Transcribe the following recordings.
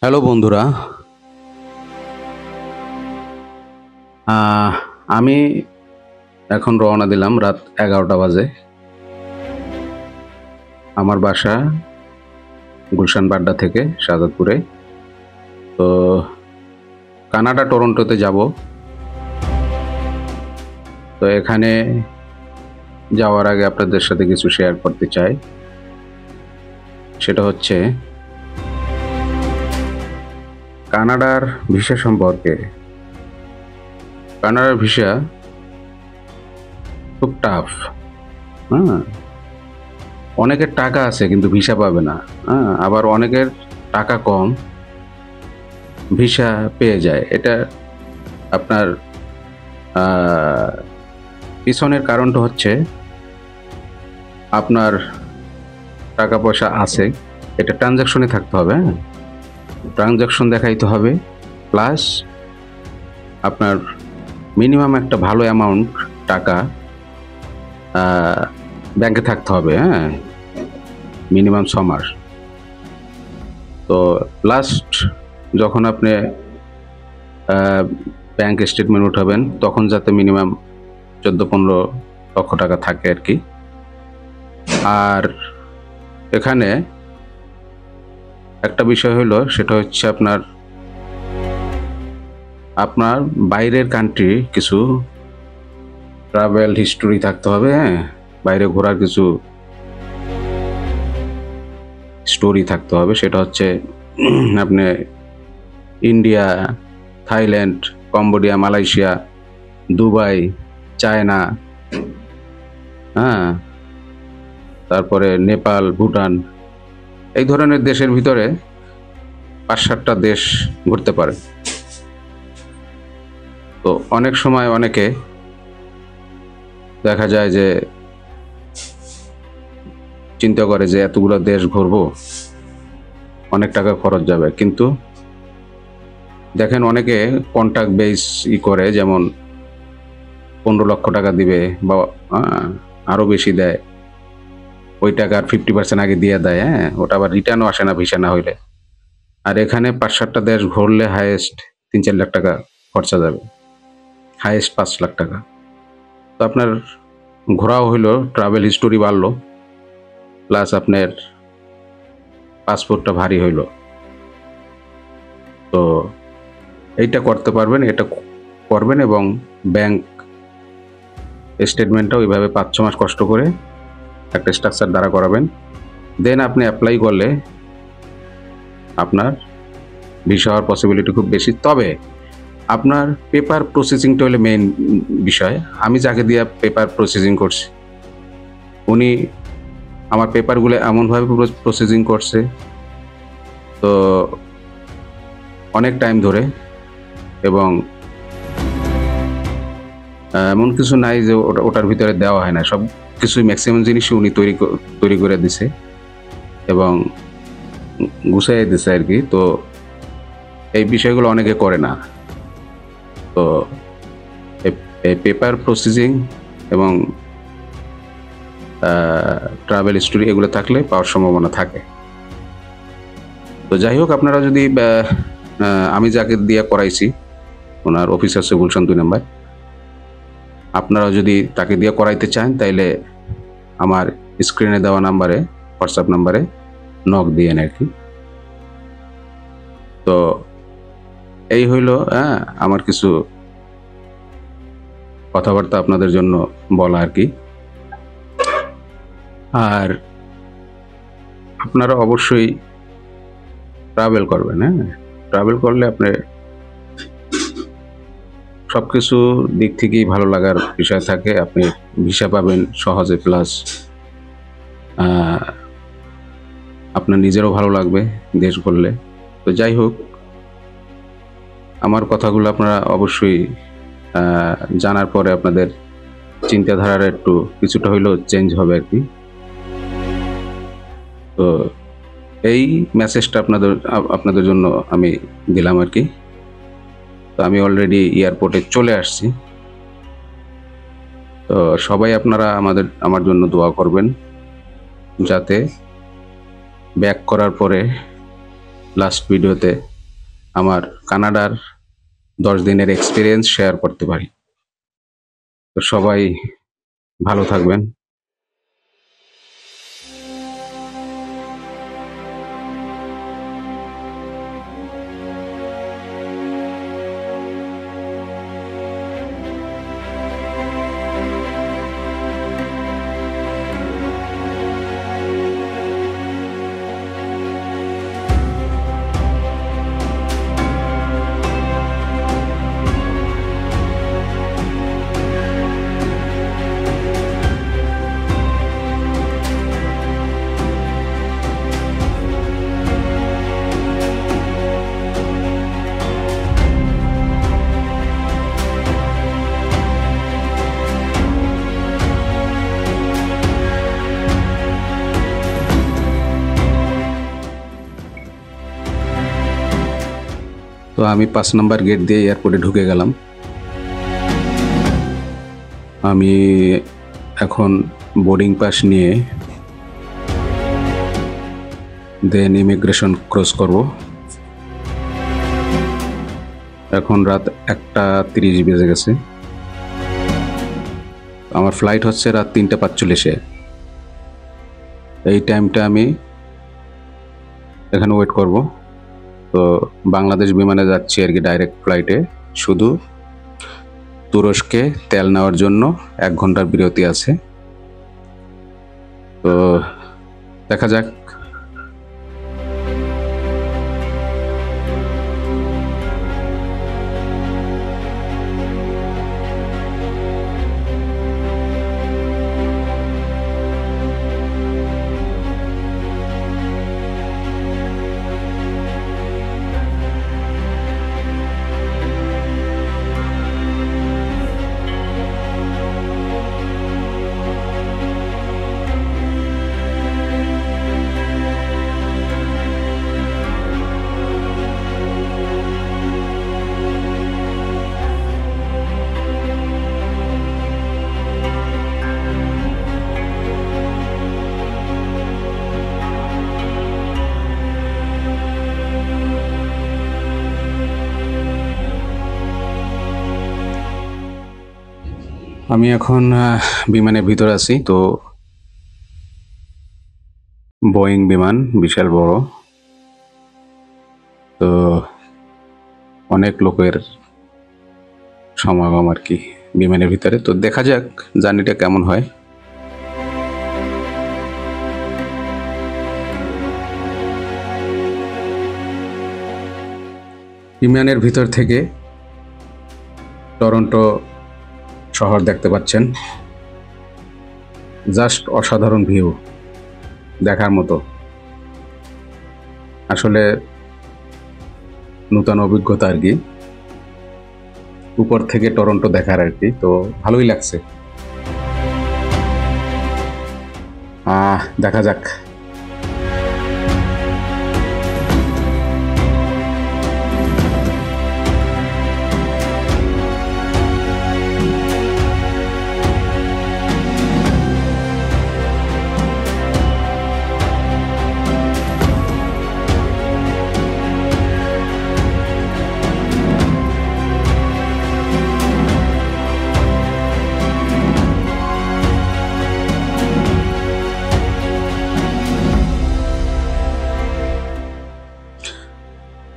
Hello বন্ধুরা। আহ, আমি এখন রওনা দিলাম রাত 11টা বাজে। আমার বাসা গুলশান বাড্ডা থেকে শাহজাদপুরে। তো কানাডা টরন্টোতে যাব। তো এখানে যাওয়ার আগে আপনাদের সাথে কিছু শেয়ার করতে চাই। সেটা হচ্ছে কানাডার ভিসা সম্পর্কে। কানাডার ভিসা খুব টাফ। হ্যাঁ, অনেকের টাকা আছে কিন্তু ভিসা পাবে না। হ্যাঁ, আবার অনেকের টাকা কম, ভিসা পেয়ে যায়। এটা আপনার পিছনের কারণটা হচ্ছে আপনার টাকা পয়সা আছে, এটা ট্রানজাকশনে থাকতে হবে। হ্যাঁ, ট্রানজাকশন দেখাইতে হবে, প্লাস আপনার মিনিমাম একটা ভালো অ্যামাউন্ট টাকা ব্যাংকে থাকতে হবে। হ্যাঁ, মিনিমাম 6 মাস। তো লাস্ট যখন আপনি ব্যাংক স্টেটমেন্ট উঠাবেন তখন যাতে মিনিমাম 14-15 লক্ষ টাকা থাকে আর কি। আর এখানে একটা বিষয় হলো, সেটা হচ্ছে আপনার বাইরের কান্ট্রি কিছু ট্রাভেল হিস্টোরি থাকতে হবে। হ্যাঁ, বাইরে ঘোরার কিছু স্টোরি থাকতে হবে। সেটা হচ্ছে আপনি India, Thailand, Cambodia, Malaysia, Dubai, China, হ্যাঁ, তারপরে নেপাল, ভুটান, এই ধরনের দেশের ভিতরে 5-7টা দেশ ঘুরতে পারে। তো অনেক সময় অনেকে দেখা যায় যে চিন্তা করে যে এতগুলো দেশ ঘুরবো, অনেক টাকা খরচ যাবে। কিন্তু দেখেন অনেকে কন্ট্যাক্ট বেস করে, যেমন 15 লক্ষ টাকা দিবে বা আরো বেশি দেয়, ওই টাকার 50% আগে দিয়ে দেয়। হ্যাঁ, ওটা আবার রিটার্নও আসে না ভিসা না হইলে। আর এখানে 5-7টা দেশ ঘুরলে হাইয়েস্ট 3-4 লাখ টাকা খরচা যাবে, হাইয়েস্ট 5 লাখ টাকা। তো আপনার ঘোরাও হইলো, ট্রাভেল হিস্টোরি বাড়লো, প্লাস আপনার পাসপোর্টটা ভারী হইলো। তো এইটা করতে পারবেন, এটা করবেন, এবং ব্যাংক স্টেটমেন্টটা ওইভাবে 5-6 মাস কষ্ট করে একটা স্ট্রাকচার দ্বারা করাবেন। দেন আপনি অ্যাপ্লাই করলে আপনার ভিসা হওয়ার পসিবিলিটি খুব বেশি। তবে আপনার পেপার প্রসেসিংটা হলে মেইন বিষয়। আমি যাকে দিয়ে পেপার প্রসেসিং করছি, উনি আমার পেপারগুলো এমনভাবে প্রসেসিং করছে, তো অনেক টাইম ধরে, এবং এমন কিছু নাই যে ওটার ভিতরে দেওয়া হয় না। সব কিছুই ম্যাক্সিমাম জিনিসই উনি তৈরি করে দিছে এবং গুছাই দিছে আর কি। তো এই বিষয়গুলো অনেকে করে না। তো এই পেপার প্রসেসিং এবং ট্রাভেল হিস্টোরি এগুলো থাকলে পাওয়ার সম্ভাবনা থাকে। তো যাই হোক, আপনারা যদি আমি যাকে দিয়ে করাইছি, ওনার অফিস আছে গুলশান 2 নম্বর, আপনারা যদি তাকে দিয়ে করাইতে চান তাইলে আমার স্ক্রিনে দেওয়া নাম্বারে, হোয়াটসঅ্যাপ নাম্বারে নক দিয়েন আর কি। তো এই হইল আমার কিছু কথাবার্তা আপনাদের জন্য বলা আর কি। আর আপনারা অবশ্যই ট্রাভেল করবেন। হ্যাঁ, ট্রাভেল করলে আপনি সবকিছু দিক থেকেই ভালো লাগার বিষয় থাকে। আপনি ভিসা পাবেন সহজে, প্লাস আপনার নিজেরও ভালো লাগবে দেশ ঘুরলে। তো যাই হোক, আমার কথাগুলো আপনারা অবশ্যই জানার পরে আপনাদের চিন্তাধারার একটু কিছুটা হইলেও চেঞ্জ হবে আর কি। তো এই মেসেজটা আপনাদের জন্য আমি দিলাম আর কি। তো আমি অলরেডি এয়ারপোর্টে চলে আসছি। তো সবাই আপনারা আমার জন্য দোয়া করবেন, যাতে ব্যাক করার পরে লাস্ট ভিডিওতে আমার কানাডার 10 দিনের এক্সপিরিয়েন্স শেয়ার করতে পারি। তো সবাই ভালো থাকবেন। তো আমি 5 নম্বর গেট দিয়ে এয়ারপোর্টে ঢুকে গেলাম। আমি এখন বোর্ডিং পাস নিয়ে দেন ইমিগ্রেশন ক্রস করব। এখন রাত 1:30 বেজে গেছে। আমার ফ্লাইট হচ্ছে রাত 3:45-এ। এই টাইমটা আমি এখানে ওয়েট করব। তো বাংলাদেশ বিমানে যাচ্ছি আর কি, ডাইরেক্ট ফ্লাইটে। শুধু তুরস্কে তেল নেওয়ার জন্য 1 ঘন্টার বিরতি আছে। তো দেখা যাক। আমি এখন বিমানের ভিতরে আছি। তো বোয়িং বিমান, বিশাল বড়। তো অনেক লোকের সমাগম আর কি বিমানের ভিতরে। তো দেখা যাক জার্নিটা কেমন হয়। বিমানের ভিতর থেকে টরন্টো শহর দেখতে পাচ্ছেন। জাস্ট অসাধারণ ভিউ, দেখার মতো। আসলে নতুন অভিজ্ঞতা আর কি, উপর থেকে টরন্টো দেখার আর কি। তো ভালোই লাগছে। দেখা যাক।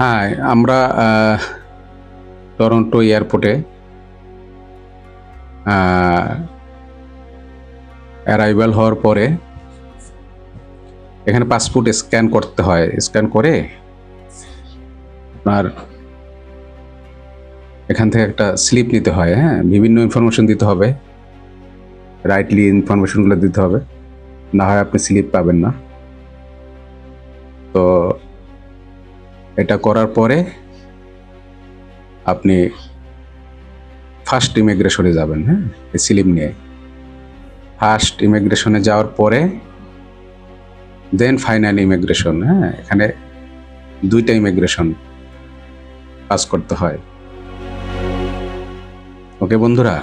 হ্যাঁ, আমরা টরন্টো এয়ারপোর্টে অ্যারাইভাল হওয়ার পরে এখানে পাসপোর্ট স্ক্যান করতে হয়। স্ক্যান করে আপনার এখান থেকে একটা স্লিপ নিতে হয়। হ্যাঁ, বিভিন্ন ইনফরমেশন দিতে হবে, রাইটলি ইনফরমেশনগুলো দিতে হবে, না হয় আপনি স্লিপ পাবেন না। তো এটা করার পরে আপনি ফার্স্ট ইমিগ্রেশনে যাবেন। হ্যাঁ, এই স্লিপ নিয়ে ফার্স্ট ইমিগ্রেশনে যাওয়ার পরে দেন ফাইনাল ইমিগ্রেশন। হ্যাঁ, এখানে 2টা ইমিগ্রেশন পাস করতে হয়। ওকে বন্ধুরা,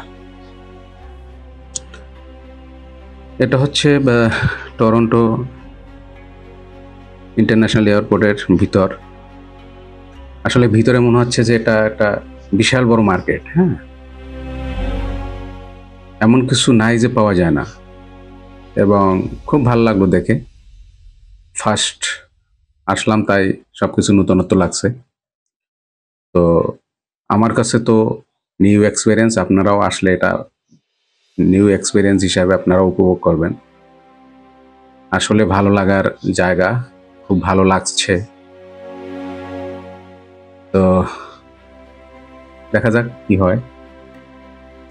এটা হচ্ছে টরন্টো ইন্টারন্যাশনাল এয়ারপোর্টের ভিতর। আসলে ভিতরে মনে হচ্ছে যে এটা একটা বিশাল বড় মার্কেট। হ্যাঁ, এমন কিছু নাই যে পাওয়া যায় না, এবং খুব ভালো লাগলো দেখে। ফার্স্ট আসলাম, তাই সবকিছু নতুনত্ব লাগছে। তো আমার কাছে তো নিউ এক্সপিরিয়েন্স, আপনারাও আসলে এটা নিউ এক্সপিরিয়েন্স হিসাবে আপনারা উপভোগ করবেন। আসলে ভালো লাগার জায়গা, খুব ভালো লাগছে। তো দেখা যাক কি হয়,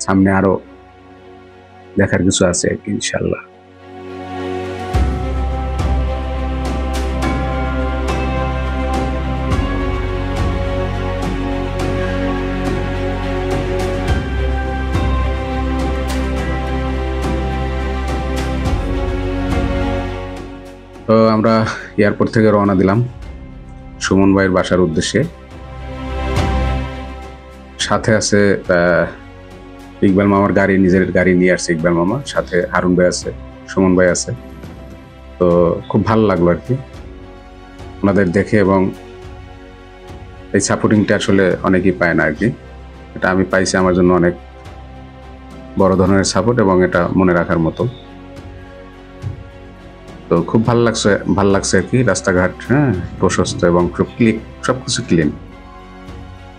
সামনে আরো দেখার কিছু আছে আর কি, ইনশাল্লাহ। তো আমরা এয়ারপোর্ট থেকে রওনা দিলাম সুমন ভাইয়ের বাসার উদ্দেশ্যে। সাথে আছে ইকবাল মামার গাড়ি, নিজের গাড়ি নিয়ে আসছে ইকবাল মামা, সাথে হারুন ভাই আছে, সুমন ভাই আছে। তো খুব ভালো লাগলো আর কি ওনাদের দেখে, এবং এই সাপোর্টিংটা আসলে অনেকেই পায় না আর কি। এটা আমি পাইছি, আমার জন্য অনেক বড় ধরনের সাপোর্ট, এবং এটা মনে রাখার মতো। তো খুব ভালো লাগছে আর কি। রাস্তাঘাট হ্যাঁ প্রশস্ত এবং খুব সবকিছু ক্লিন।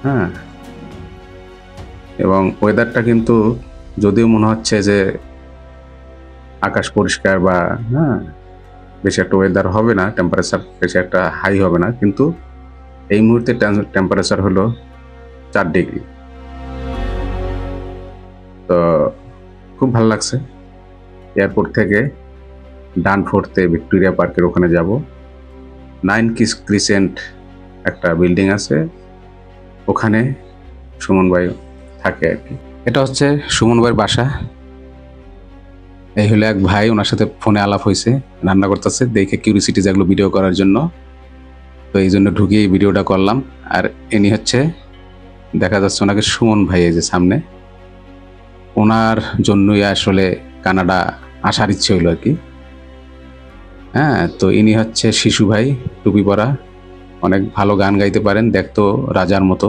হ্যাঁ, এবং ওয়েদারটা কিন্তু, যদিও মনে হচ্ছে যে আকাশ পরিষ্কার বা হ্যাঁ বেশি একটা ওয়েদার হবে না, টেম্পারেচার বেশি একটা হাই হবে না, কিন্তু এই মুহূর্তে টেম্পারেচার হলো 4 ডিগ্রি। তো খুব ভালো লাগছে। এয়ারপোর্ট থেকে ডানফোর্থে ভিক্টোরিয়া পার্কের ওখানে যাব। 9 ক্রিসেন্ট একটা বিল্ডিং আছে, ওখানে সুমন ভাই থাকে আর কি। এটা হচ্ছে সুমন ভাইয়ের বাসা। এই হলো এক ভাই, ওনার সাথে ফোনে আলাপ হয়েছে, রান্না করতেছে দেখে কিউরিসিটি জাগলো ভিডিও করার জন্য। তো এই জন্য ঢুকিয়ে এই ভিডিওটা করলাম। আর ইনি হচ্ছে, দেখা যাচ্ছে ওনাকে সুমন ভাই, এই যে সামনে, ওনার জন্যই আসলে কানাডা আসার ইচ্ছে হইলো আর কি। হ্যাঁ, তো ইনি হচ্ছে শিশু ভাই, টুপি পরা, অনেক ভালো গান গাইতে পারেন, দেখতো রাজার মতো,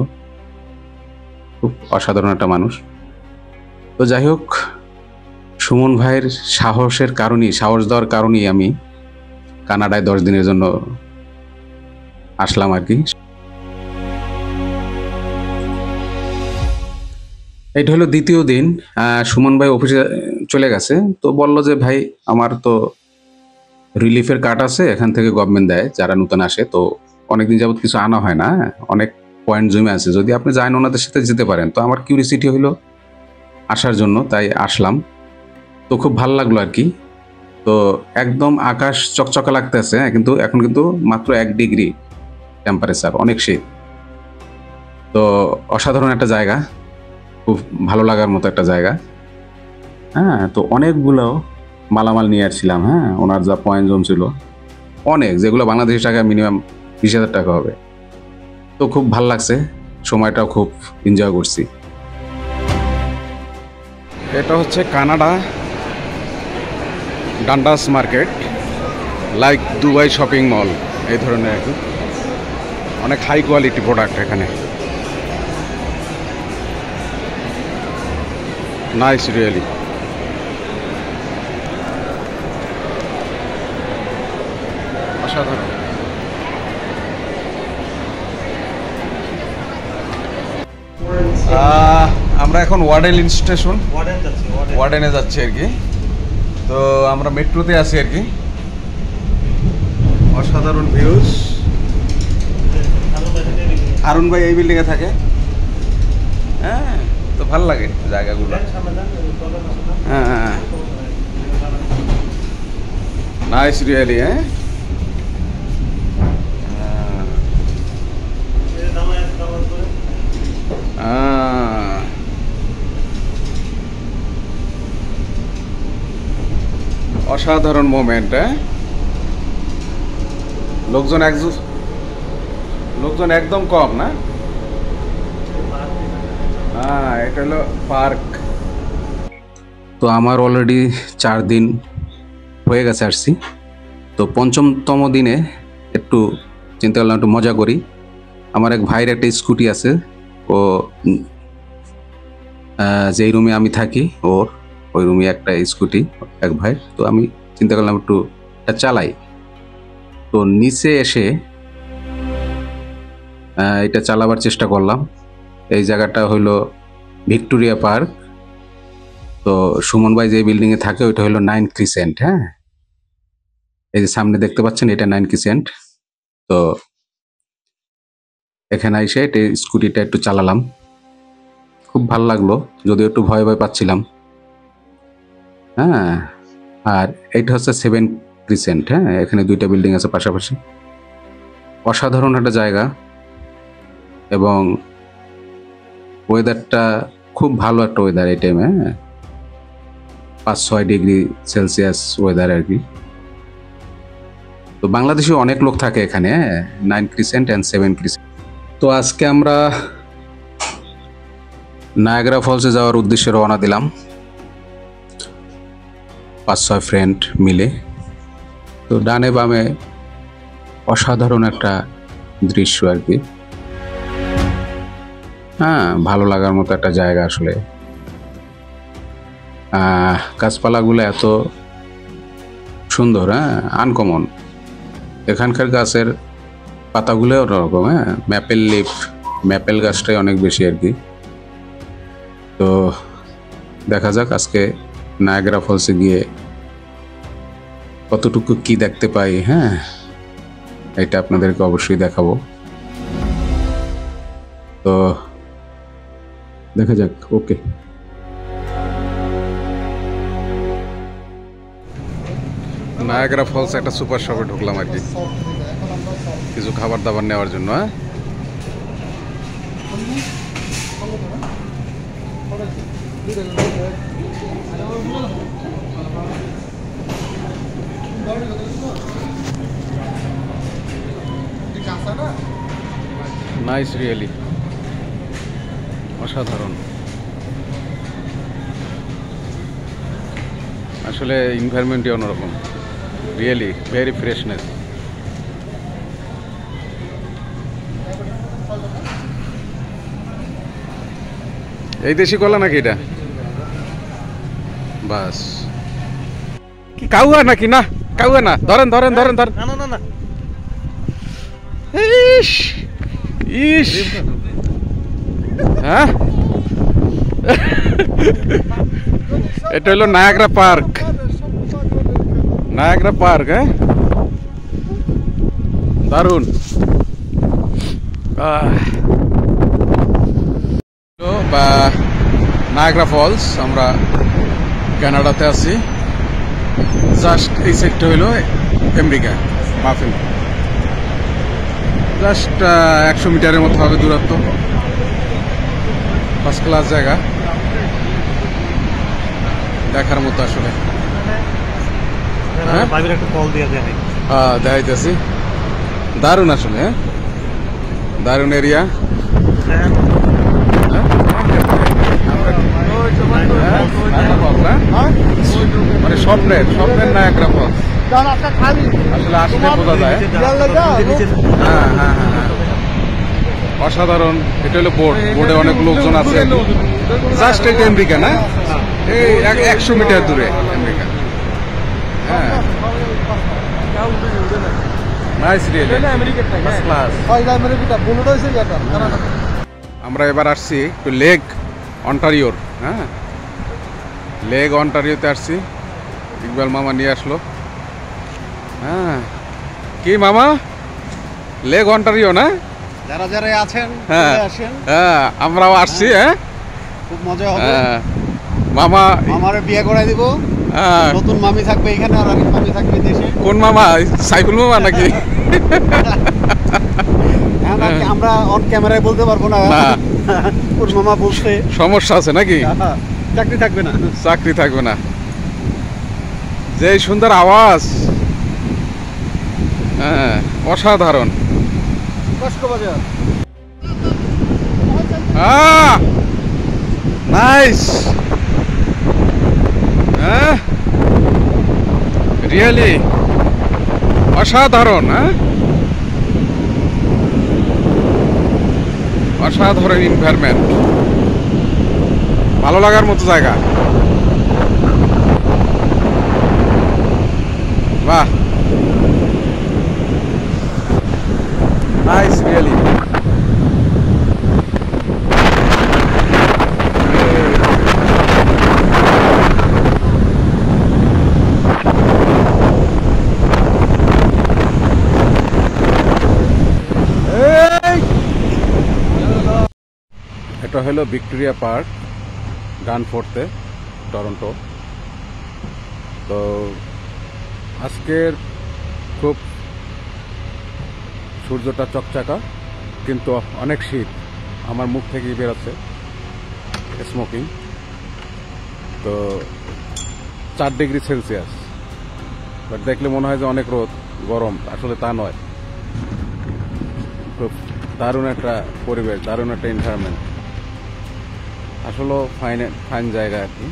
খুব অসাধারণ একটা মানুষ। তো যাই হোক, সুমন ভাইয়ের সাহস দেওয়ার কারণেই আমি কানাডায় 10 দিনের জন্য আসলাম আর কি। এটা হলো দ্বিতীয় দিন। সুমন ভাই অফিসে চলে গেছে, তো বলল যে ভাই আমার তো রিলিফের কার্ড আছে, এখান থেকে গভর্নমেন্ট দেয় যারা নতুন আসে, তো অনেকদিন যাবত কিছু আনা হয় না, অনেক পয়েন্ট জমে আছে, যদি আপনি যান ওনাদের সাথে যেতে পারেন। তো আমার কিউরিসিটি হইলো আসার জন্য, তাই আসলাম। তো খুব ভালো লাগলো আর কি। তো একদম আকাশ চকচকা লাগতেছে, কিন্তু এখন কিন্তু মাত্র 1 ডিগ্রি টেম্পারেচার, অনেক শীত। তো অসাধারণ একটা জায়গা, খুব ভালো লাগার মতো একটা জায়গা। হ্যাঁ, তো অনেকগুলো মালামাল নিয়ে আসছিলাম। হ্যাঁ, ওনার যা পয়েন্ট জমছিল অনেক, যেগুলো বাংলাদেশি টাকা মিনিমাম 20,000 টাকা হবে। তো খুব ভালো লাগছে, সময়টাও খুব এনজয় করছি। এটা হচ্ছে Canada Dundas market, like Dubai shopping mall, এই ধরনের আর কি। অনেক হাই কোয়ালিটি প্রোডাক্ট এখানে, নাইস রিয়েলি। অসাধারণ। আমরা এখন ওয়ার্ডেন স্টেশন, ওয়ার্ডেনে যাচ্ছি আর কি। তো আমরা মেট্রোতে আছি আর কি। অসাধারণ ভিউজ। হারুন ভাই এই বিল্ডিংয়ে থাকে। হ্যাঁ, তো ভালো লাগে জায়গাগুলো। হ্যাঁ হ্যাঁ, নাইস রিয়েলি। হ্যাঁ, অসাধারণ মোমেন্ট। লোকজন একদম কম না। হ্যাঁ, এটা হলো পার্ক। তো আমার অলরেডি 4 দিন হয়ে গেছে আসছি। তো 5ম দিনে একটু চিন্তা করলাম একটু মজা করি। আমার এক ভাইয়ের একটা স্কুটি আছে, ও যেই রুমে আমি থাকি ওই রুমে একটা স্কুটি এক ভাই। তো আমি চিন্তা করলাম একটু এটা চালাই। তো নিচে এসে এটা চালাবার চেষ্টা করলাম। এই জায়গাটা হলো ভিক্টোরিয়া পার্ক। তো সুমন ভাই যে বিল্ডিংয়ে থাকে ওইটা হলো 9 ক্রিসেন্ট। হ্যাঁ, এই যে সামনে দেখতে পাচ্ছেন এটা 9 ক্রিসেন্ট। তো এখানে এসে এটা স্কুটিটা একটু চালালাম, খুব ভালো লাগলো, যদিও একটু ভয় ভয় পাচ্ছিলাম। হ্যাঁ, আর এটা হচ্ছে 7 ক্রিসেন্ট। হ্যাঁ, এখানে দুইটা বিল্ডিং আছে পাশাপাশি। অসাধারণ একটা জায়গা এবং ওয়েদারটা খুব ভালো একটা ওয়েদার এই টাইমে। হ্যাঁ, 5-6 ডিগ্রি সেলসিয়াস ওয়েদার আর কি। তো বাংলাদেশে অনেক লোক থাকে এখানে, 9 ক্রিসেন্ট অ্যান্ড 7 ক্রিসেন্ট। তো আজকে আমরা নায়াগ্রা ফলসে যাওয়ার উদ্দেশ্যে রওনা দিলাম 5-6 ফ্রেন্ড মিলে। তো ডানে বামে অসাধারণ একটা দৃশ্য আর কি। হ্যাঁ, ভালো লাগার মতো একটা জায়গা আসলে। গাছপালাগুলো এত সুন্দর, হ্যাঁ, আনকমন। এখানকার গাছের পাতাগুলো ওরকম, হ্যাঁ, ম্যাপেল লিফ, ম্যাপেল গাছটাই অনেক বেশি আর কি। তো দেখা যাক আজকে নায়াগ্রা ফলসে গিয়ে কতটুকু কি দেখতে পাই। হ্যাঁ, এটা আপনাদেরকে অবশ্যই দেখাবো। তো দেখা যাক। ওকে, নায়াগ্রা ফলস একটা সুপার শপে ঢুকলাম আর কি, কিছু খাবার দাবার নেওয়ার জন্য। হ্যাঁ, নাইস, রিয়েলি অসাধারণ। আসলে এনভায়রনমেন্টই অন্যরকম, রিয়েলি ভেরি ফ্রেশনেস। এই দেশি কলা নাকি এটা? বাস কি কাউয়া নাকি? না কাউয়া না, ধরেন ধরেন ধরেন ধরেন। না না না, ইস ইস, হ্যাঁ, এটা হলো নায়াগ্রা পার্ক। নায়াগ্রা পার্ক, হ্যাঁ, দারুণ। বা নায়াগ্রা ফলস, আমরা কানাডাতে আছি। জাস্ট এই সাইডটা হইলো আমেরিকা, মাফিন। জাস্ট 100 মিটারের মতো হবে দূরত্ব। ফার্স্ট ক্লাস জায়গা, দেখার মতো আসলে। হ্যাঁ, একটা কল দিয়ে দেখে। হ্যাঁ, দেখাইতেছি। দারুণ আসলে, হ্যাঁ, দারুণ এরিয়া। মানে স্বপ্নের স্বপ্নের নায়াগ্রা ফলস আসলে আসলে বোঝা যায়। হ্যাঁ হ্যাঁ হ্যাঁ, অসাধারণ। এটা হলো বোর্ড, বোর্ডে অনেক লোকজন আছে। জাস্ট এটা আমেরিকা না, এই 100 মিটার দূরে আমেরিকা। হ্যাঁ, নাইস, রিয়েলি ফার্স্ট ক্লাস। আমরা এবার আসছি একটু লেক অন্টারিওর। হ্যাঁ, লেক অন্টারিওতে আসছি, ইকবাল মামা নিয়ে আসলো। হ্যাঁ, কি মামা, লেক অন্টারিও না? যারা যারা আছেন হ্যাঁ আসেন। হ্যাঁ, আমরাও আসছি। হ্যাঁ, খুব মজা হবে। হ্যাঁ, মামা আমারে বিয়ে করাই দিব। হ্যাঁ, নতুন মামি থাকবে এখানে, আর আরেক মামি থাকবে দেশে। কোন মামা? সাইফুল মামা নাকি? হ্যাঁ, নাকি আমরা অন ক্যামেরায় বলতে পারবো না কোন মামা বলতে। সমস্যা আছে নাকি? চাকরি থাকবে না, চাকরি থাকবে না। যে সুন্দর আওয়াজ, হ্যাঁ, অসাধারণ। কক্সবাজার। নাইস, হ্যাঁ, রিয়েলি অসাধারণ। হ্যাঁ, অসাধারণ এনভায়রনমেন্ট, ভালো লাগার মতো জায়গা। বাহ, নাইস রিয়েলি। এটা হলো ভিক্টোরিয়া পার্ক, ডানফোর্থে, টরন্টো। তো আজকের খুব সূর্যটা চকচকা, কিন্তু অনেক শীত। আমার মুখ থেকেই বেরোচ্ছে স্মোকিং। তো 4 ডিগ্রি সেলসিয়াস, বাট দেখলে মনে হয় যে অনেক রোদ, গরম। আসলে তা নয়। খুব দারুণ একটা পরিবেশ, দারুণ একটা এনভায়রনমেন্ট। আসলে ফাইন জায়গা আর কি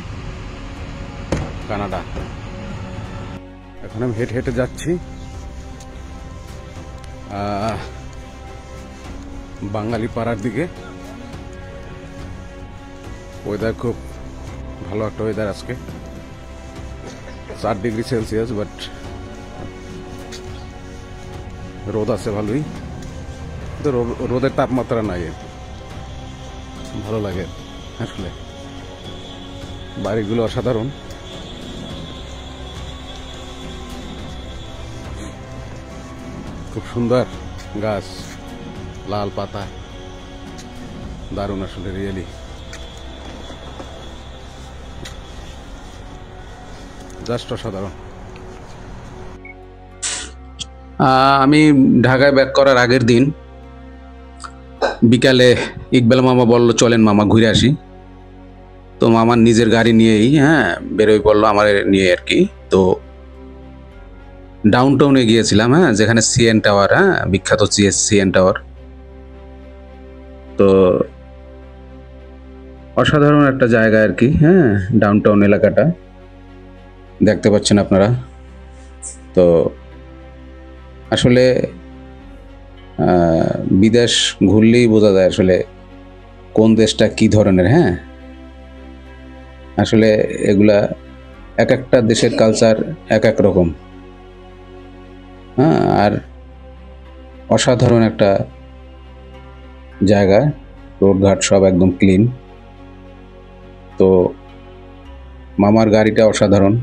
কানাডা। এখন আমি হেঁটে হেঁটে যাচ্ছি বাঙালি পাড়ার দিকে। ওয়েদার খুব ভালো একটা ওয়েদার আজকে, 4 ডিগ্রি সেলসিয়াস, বাট রোদ আছে ভালোই। কিন্তু রোদের তাপমাত্রা নাই, ভালো লাগে আসলে। বাড়িগুলো অসাধারণ। খুব সুন্দর গাছ, লাল পাতা, দারুণ আসলে রিয়েলি। জাস্ট অসাধারণ। আমি ঢাকায় ব্যাক করার আগের দিন বিকালে ইকবাল মামা বলল চলেন মামা ঘুরে আসি। তো মামার নিজের গাড়ি নিয়েই বেরোই পড়লো আমার নিয়ে আর কি। তো ডাউন টাউনে গিয়েছিলাম, যেখানে সিএন টাওয়ার, বিখ্যাত সিএন টাওয়ার। তো অসাধারণ একটা জায়গা আর কি, ডাউন টাউন এলাকাটা দেখতে পাচ্ছেন আপনারা। তো আসলে বিদেশ ঘুরলেই বোঝা যায় আসলে কোন দেশটা কি ধরনের। আসলে এগুলা এক একটা দেশের কালচার এক এক রকম। আর অসাধারণ একটা জায়গা, রোডঘাট সব একদম ক্লিন। তো মামার গাড়িটা অসাধারণ,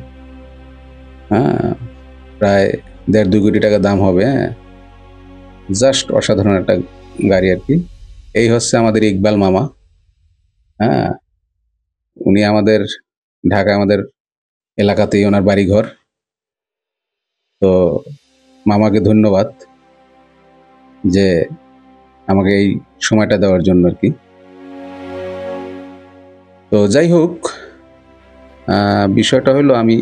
প্রায় 1.5-2 কোটি টাকা দাম হবে। জাস্ট অসাধারণ একটা গাড়ি আর কি। এই হচ্ছে আমাদের ইকবাল মামা। উনি আমাদের ঢাকা, আমাদের এলাকাতেই ওনার বাড়িঘর। তো মামাকে ধন্যবাদ যে আমাকে এই সময়টা দেওয়ার জন্য আর কি। তো যাই হোক, বিষয়টা হলো আমি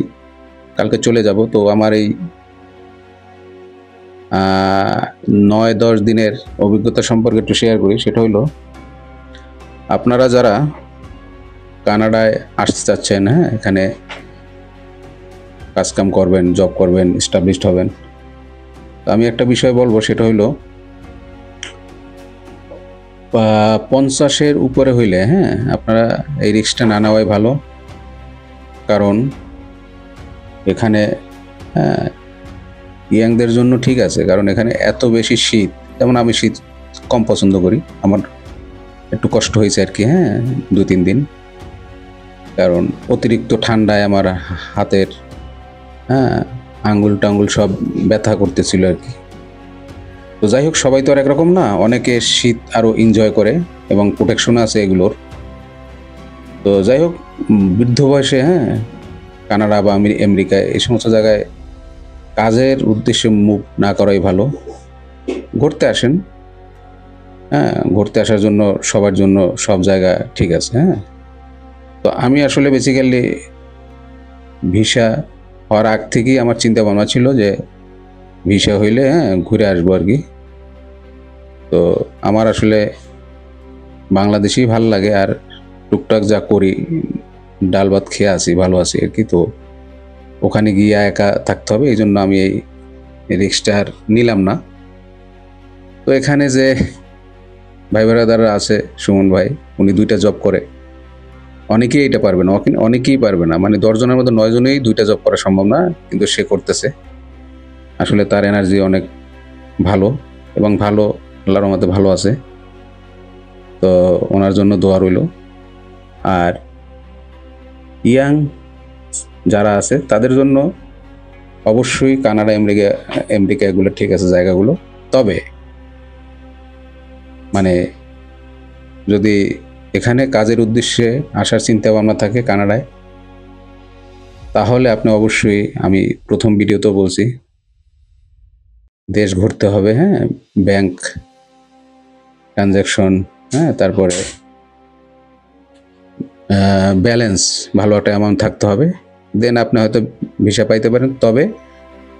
কালকে চলে যাব। তো আমার এই 9-10 দিনের অভিজ্ঞতা সম্পর্কে একটু শেয়ার করি। সেটা হলো, আপনারা যারা কানাডায় আসতে চাচ্ছেন, এখানে কাজকাম করবেন, জব করবেন, এস্টাবলিশড হবেন, তো আমি একটা বিষয় বলবো। সেটা হইলো 50-এর উপরে হইলে আপনারা এই রিস্কটা না নেওয়াই ভালো। কারণ এখানে ইয়াংদের জন্য ঠিক আছে, কারণ এখানে এত বেশি শীত। যেমন আমি শীত কম পছন্দ করি, আমার একটু কষ্ট হয়েছে আর কি 2-3 দিন। কারণ অতিরিক্ত ঠান্ডায় আমার হাতের আঙ্গুল টাঙ্গুল সব ব্যথা করতেছিল আর কি। তো যাই হোক, সবাই তো আর একরকম না, অনেকে শীত আরও এনজয় করে এবং প্রোটেকশন আছে এগুলোর। তো যাই হোক, বৃদ্ধ বয়সে কানাডা বা আমেরিকায় এই সমস্ত জায়গায় কাজের উদ্দেশ্যে মুভ না করাই ভালো। ঘুরতে আসেন, ঘুরতে আসার জন্য সবার জন্য সব জায়গা ঠিক আছে। তো আমি আসলে বেসিক্যালি ভিসা হওয়ার আগ থেকেই আমার চিন্তা ভাবনা ছিল যে ভিসা হইলে ঘুরে আসবো আর কি। তো আমার আসলে বাংলাদেশেই ভালো লাগে, আর টুকটাক যা করি, ডাল ভাত খেয়ে আসি, ভালো আছি আর কি। তো ওখানে গিয়ে একা থাকতে হবে, এই জন্য আমি এই রিস্কটা আর নিলাম না। তো এখানে যে ভাই ব্রাদাররা আছে, সুমন ভাই, উনি 2টা জব করে। অনেকেই এটা পারবে না, অনেকেই পারবে না, মানে 10 জনের মধ্যে 9 জনেই 2টা জব করা সম্ভব না, কিন্তু সে করতেছে। আসলে তার এনার্জি অনেক ভালো, এবং ভালো, আল্লাহর রহমতে ভালো আছে। তো ওনার জন্য দোয়া রইল। আর ইয়াং যারা আছে তাদের জন্য অবশ্যই কানাডা, আমেরিকা এগুলো ঠিক আছে জায়গাগুলো। তবে মানে যদি এখানে কাজের উদ্দেশ্যে আসার চিন্তা ভাবনা থাকে কানাডায়, তাহলে আপনি অবশ্যই, আমি প্রথম ভিডিওতেও বলছি, দেশ ঘুরতে হবে, হ্যাঁ, ব্যাংক ট্রানজ্যাকশন, হ্যাঁ, তারপরে ব্যালেন্স ভালো একটা অ্যামাউন্ট থাকতে হবে, দেন আপনি হয়তো ভিসা পাইতে পারেন। তবে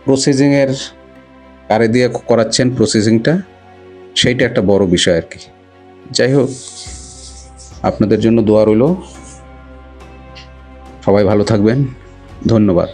প্রসেসিংয়ের কারে দিয়ে করাচ্ছেন প্রসেসিংটা, সেইটা একটা বড় বিষয় আর কি। যাই হোক, আপনাদের জন্য দোয়া রইল, সবাই ভালো থাকবেন, ধন্যবাদ।